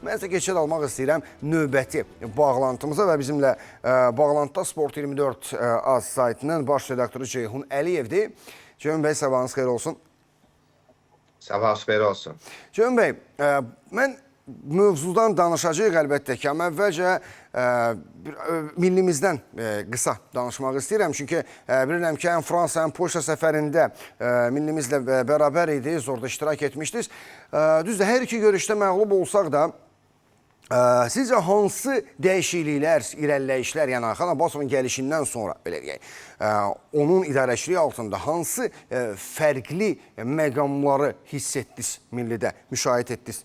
Mən isə keçid almaq istəyirəm növbəti bağlantımıza və bizimlə bağlantıda Sport24 AZ saytının baş redaktoru Ceyhun Əliyevdir. Ceyhun bəy, sabahınız xeyir olsun. Sabahınız xeyir olsun. Ceyhun bəy, mən mövzudan danışacağıq əlbəttə ki, amma əvvəlcə millimizdən qısa danışmaq istəyirəm. Çünki bilirəm ki, həm Fransa, həm Polşa səfərində millimizlə bərabər idiniz, orada iştirak etmişdiniz. Düzdür, hər iki görüşdə məğlub olsaq da, sizcə hansı dəyişikliklər, irəliləyişlər, yəni Ayxan Abbasovun gəlişindən sonra, belə deyək, onun idarəçiliyi altında hansı fərqli məqamları hiss etdiniz millidə, müşahidə etdiniz?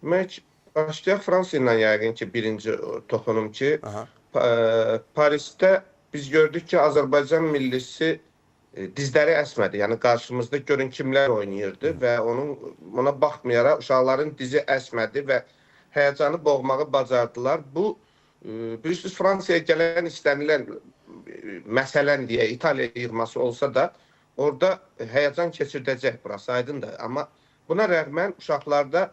Başlayaq Fransa ilə yəqin ki, birinci toxunum ki, Parisdə biz gördük ki, Azərbaycan millisi dizləri əsmədi. Yəni qarşımızda görün kimlər oynayırdı və ona baxmayaraq uşaqların dizi əsmədi və həyəcanı boğmağı bacardılar. Bu, bilirsiniz, Fransaya gələn istənilən məsələn deyə İtaliya yığması olsa da orada həyəcan keçirdəcək, burası aydındır. Amma buna rəğmən uşaqlarda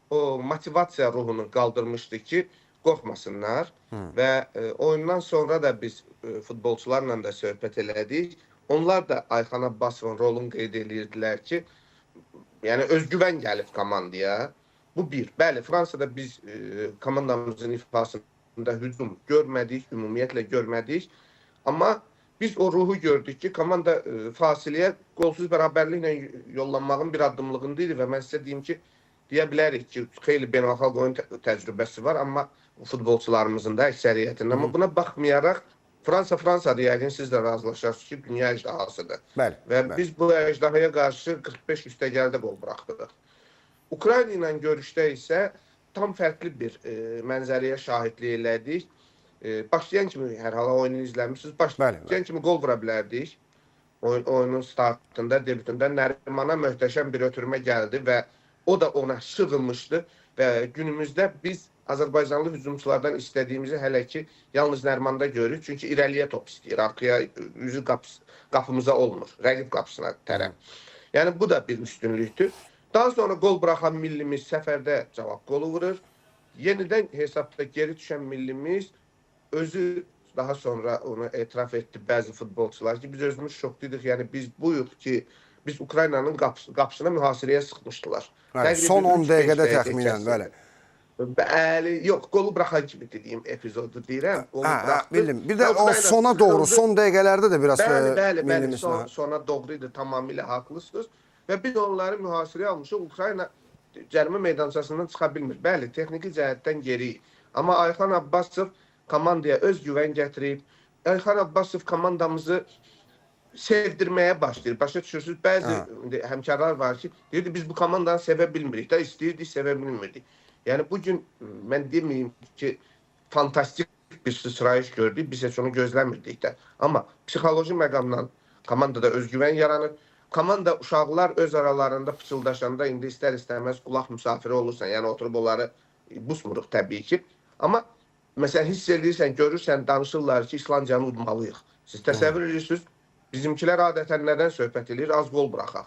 o motivasiya ruhunu qaldırmışdı ki, qorxmasınlar və oyundan sonra da biz futbolçularla da söhbət elədik. Onlar da Ayxan Abbasovun rolunu qeyd edirdilər ki, yəni özgüvən gəlib komandaya. Bu bir. Bəli, Fransada biz komandamızın ifasında hücum görmədik, ümumiyyətlə görmədik. Amma biz o ruhu gördük ki, komanda fasiləyə qolsuz bərabərliklə yollanmağın bir addımlığında idi və mən sizə deyim ki, deyə bilərik ki, xeyli beynəlxalq oyun təcrübəsi var, amma futbolçularımızın da əksəriyyətinin. Amma buna baxmayaraq, Fransa'da yəqin siz də razılaşarsınız ki, dünya əjdahasıdır. Və biz bu əjdahaya qarşı 45 üstəgəldə qol buraxdıq. Ukrayna ilə görüşdə isə tam fərqli bir mənzərəyə şahidlik elədik. Başlayan kimi, hər hala oyunu izləmişsiniz, başlayan kimi qol vura bilərdik. Oyunun startında, debütündə Nərimana möhtəşəm bir ötürmə gəldi və o da ona şığılmışdı və günümüzdə biz Azərbaycanlı hücumçulardan istədiyimizi hələ ki yalnız Nərimanda görürük. Çünki irəliyə top istəyir, arxaya üzü qapımıza olmur, rəqib qapısına tərəf. Yəni bu da bir üstünlükdür. Daha sonra gol buraxan millimiz səfərdə cavab qolu vurur. Yenidən hesabda geri düşən millimiz özü daha sonra onu etiraf etdi bəzi futbolçular ki, biz özümüz şokduyduk. Yəni biz buyuq ki, biz Ukraynanın qapısına mühasirəyə sıxmışdılar. Son 10 dəqiqədə təxminən, bəli. Bəli, yox, qolu buraxan kimi dediyim epizodu deyirəm. Bildim. Bir də o sona doğru, son dəqiqələrdə də biraz millimiz. Bəli, sona doğru idi, tamamilə haqlısınız. Və biz onları mühasirəyə almışıq. Ukrayna cərimə meydançasından çıxa bilmir. Bəli, texniki cəhətdən geriyik. Amma Ayxan Abbasov komandaya öz güvən gətirib. Ayxan Abbasov komandamızı sevdirməyə başlayır. Başa düşürsünüz, bəzi həmkarlar var ki, deyirdi, biz bu komandanı sevə bilmirik də, istəyirdik, sevə bilmirdik. Yəni, bugün mən deməyim ki, fantastik bir sıçrayış gördük, biz heç onu gözləmirdik də. Amma psixoloji məqamdan komandada özgüvən yaranır. Komanda uşaqlar öz aralarında pıçıldaşanda indi istər-istəməz qulaq müsafiri olursan, yəni oturub onları busmuruq təbii ki. Amma məsələn, hiss edirsən, görürsən, danışırlar ki, İslandiyanı udmalıyıq. Siz təsəvvür edirsiniz, bizimkilər adətən nədən söhbət edir? Az gol buraxaq.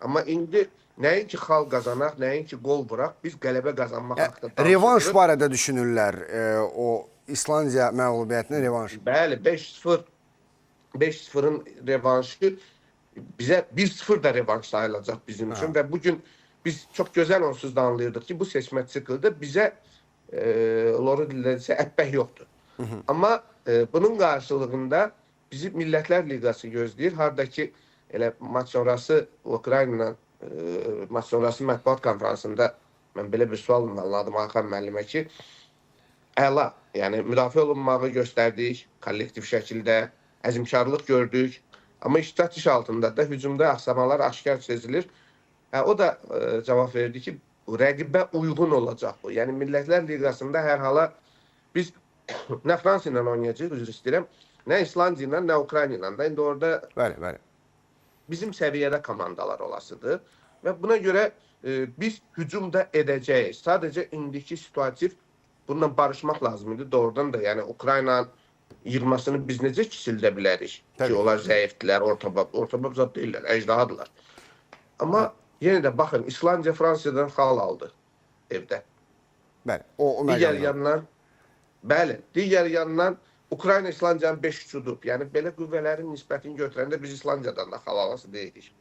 Amma indi nəinki xal qazanaq, nəinki gol vuraq, biz qələbə qazanmaq haqqında danışırıq. Revanş barədə düşünürlər o İslandiya məğlubiyyətinin revanşı. Bəli, 5-0-ın revanşı bizə 1-0 da revanş sayılacaq bizim üçün və bugün biz çox gözəl onsuz da anlayırdıq ki, bu seçmə çıxıldı, bizə loru dillədirsə ətbək yoxdur. Amma bunun qarşılığında bizi Millətlər Liqası gözləyir. Haradakı elə maç sonrası Ukrayna maç sonrası mətbuat konferansında mən belə bir sual ünvanladım Ayxan müəllimə ki, əla, yəni müdafiə olunmağı göstərdik kollektiv şəkildə, əzmkarlıq gördük. Amma iştirak iş altında da hücumda axsamalar aşkar sezilir. O da cavab verdi ki, rəqibə uyğun olacaq bu. Yəni Millətlər Liqasında hər hala biz nə Fransa ilə oynayacaq, üzr istəyirəm, nə İslandiya ilə, nə Ukrayna ilə də. İndi orada bizim səviyyədə komandalar olasıdır və buna görə biz hücumda edəcəyik. Sadəcə indiki situativ bununla barışmaq lazım idi doğrudan da. Yəni Ukrayna yığmasını biz necə kisildə bilərik ki, onlar zəifdilər, ortabab zad deyirlər, əcdahadırlar. Amma yenə də baxın, İslandiya Fransadan xal aldı evdə. Bəli, o Digər məqamda. yandan, bəli, digər yandan Ukrayna İslandiyanın 5 udub. Yəni belə qüvvələrin nisbətini götürəndə biz İslandiyadan da xal alası deyilik.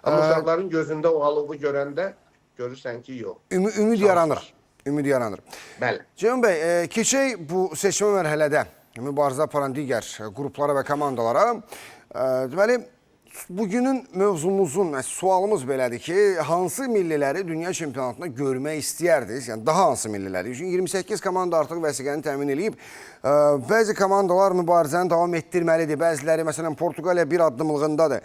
Amma uşaqların gözündə o alovu görəndə görürsən ki, yox. Ümid yaranır. Ümid yaranır. Bəli. Ceyhun bəy, keçək bu seçmə mərhələdə mübarizə aparan digər qruplara və komandalara. Deməli, bugünün mövzumuzun, sualımız belədir ki, hansı milliləri dünya çempionatında görmək istəyərdiniz? Yəni, daha hansı milliləri? Çünki 28 komanda artıq vəsiqəni təmin edib. Bəzi komandalar mübarizəni davam etdirməlidir. Bəziləri, məsələn, Portuqaliya bir addımlığındadır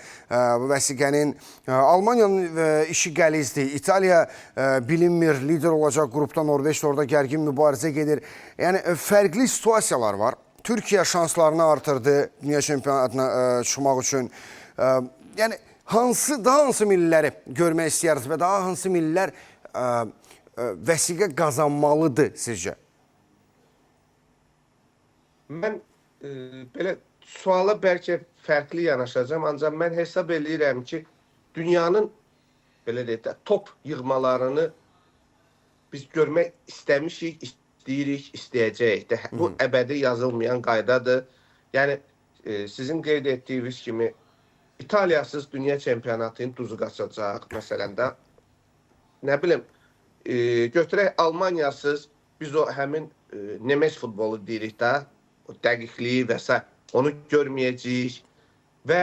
bu vəsiqənin. Almaniyanın işi qəlizdir. İtaliya bilinmir, lider olacaq qrupda, Norveç orada gərgin mübarizə gedir. Yəni, fərqli situasiyalar var. Türkiyə şanslarını artırdı dünya çempionatına çıxmaq üçün. Yəni, daha hansı milliləri görmək istəyirsiniz və daha hansı millilər vəsiqə qazanmalıdır sizcə? Mən belə suala bəlkə fərqli yanaşacağım, ancaq mən hesab edirəm ki, dünyanın belə deyək də top yığmalarını biz görmək istəmişik, istəyirik, istəyəcəyik də. Bu əbədi yazılmayan qaydadır. Yəni, sizin qeyd etdiyiniz kimi İtaliyasız dünya çempionatının duzu qaçacaq, məsələn də. Nə bilim, götürək Almaniyasız, biz o həmin Nemes futbolu deyirik də, o dəqiqliyi və s. onu görməyəcəyik. Və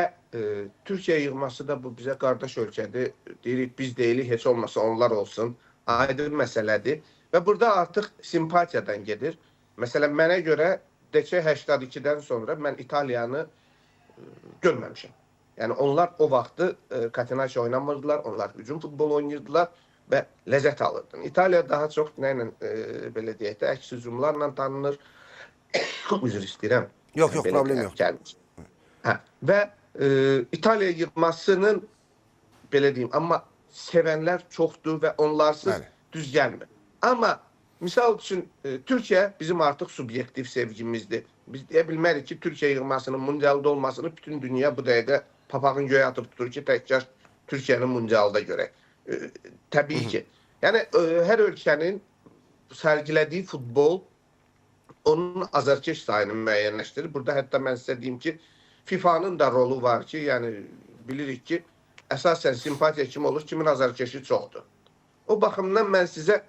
Türkiyə yığması da bu bizə qardaş ölkədir. Deyirik, biz deyilik, heç olmasa onlar olsun. Aydın məsələdir. Və burada artıq simpatiyadan gedir. Məsələn, mənə görə DK 82-dən sonra mən İtaliyanı görməmişəm. Yəni, onlar o vaxtı Catenaccio oynamırdılar, onlar hücum futbolu oynayırdılar və ləzzət alırdı. İtaliya daha çox nə ilə, belə deyək də, əks hücumlarla tanınır. Üzr istəyirəm. Yox, problem yox. Və İtaliya yığmasının, belə deyim, amma sevənlər çoxdur və onlarsız düz gəlmir. Amma misal üçün Türkiyə bizim artıq subyektiv sevgimizdir. Biz deyə bilmərik ki, Türkiyə yığmasının mundialda olmasını bütün dünya bu dəqiqə papağın göyə atıb tutur ki, təkcə Türkiyənin mundialda görək. Təbii ki. Yəni, hər ölkənin sərgilədiyi futbol onun azarkeş sayını müəyyənləşdirir. Burada hətta mən sizə deyim ki, FIFA'nın da rolu var ki, yəni bilirik ki, əsasən simpatiya kim olur, kimin azarkeşi çoxdur. O baxımdan mən sizə,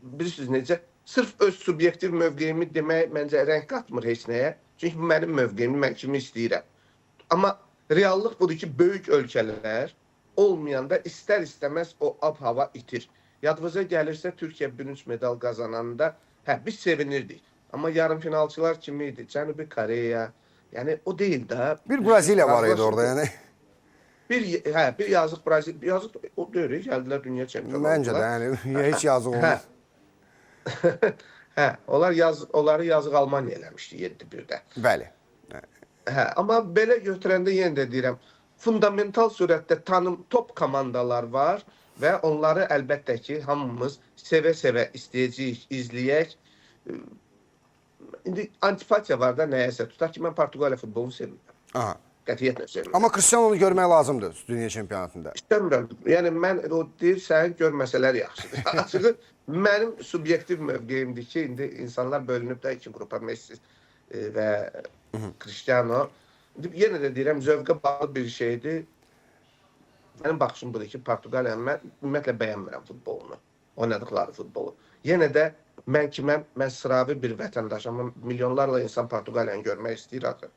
bilirsiniz necə, sırf öz subyektiv mövqeyimi demək məncə rəng qatmır heç nəyə. Çünki bu mənim mövqeyimi, mən kimi istəyirəm. Amma reallıq budur ki, böyük ölkələr olmayanda istər-istəməz o ab-hava itir. Yadınıza gəlirsə, Türkiyə bürünc medal qazananda, biz sevinirdik. Amma yarımfinalçılar kimi idi? Cənubi Koreya, yəni o deyil də. Bir Braziliya var idi orada, yəni. Bir yazıq Braziliya, yazıq o dövrü gəldilər dünya çempionu. Məncə də, yəni heç yazıq olmaz. Onları yazıq Almaniya eləmişdi 7-1-də. Bəli. Amma belə götürəndə yenə də deyirəm, fundamental surətdə top komandalar var və onları əlbəttə ki, hamımız sevə-sevə istəyəcəyik, izləyək. İndi antipatiya var da nəyəsə. Tutaq ki, mən Portuqaliya futbolunu sevmirəm. Qətiyyətlə sevmirəm. Amma Cristiano'nu görmək lazımdır dünya çempionatında. İstəmirəm. Yəni, mən o deyirsən, görməsələr yaxşıdır. Açığı, mənim subyektiv mövqeyimdir ki, indi insanlar bölünüb də iki qrupa, Messi və Cristiano. Yenə də deyirəm, zövqə bağlı bir şeydir. Mənim baxışım budur ki, Portuqaliyanı mən ümumiyyətlə bəyənmirəm futbolunu, oynadıqları futbolu. Yenə də mən kiməm, mən sıravi bir vətəndaşım, milyonlarla insan Portuqaliyanı görmək istəyir axı.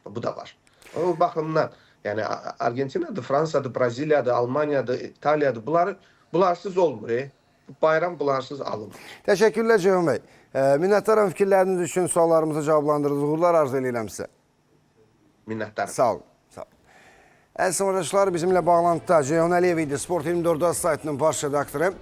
Bu da var. O baxımdan, yəni Argentinadır, Fransadır, Braziliyadır, Almaniyadır, İtaliyadır. Bularsız olmur. Bayram bularsız alınmır. Təşəkkürlər Ceyhun bəy. Minnətdaram fikirləriniz üçün, suallarımızı cavablandırdınız. Uğurlar arzu edirəm sizə. Minnətdaram. Sağ olun. Əziz tamaşaçılar, bizimlə bağlantıda Ceyhun Əliyev idi, Sport 24 saytının baş redaktoru.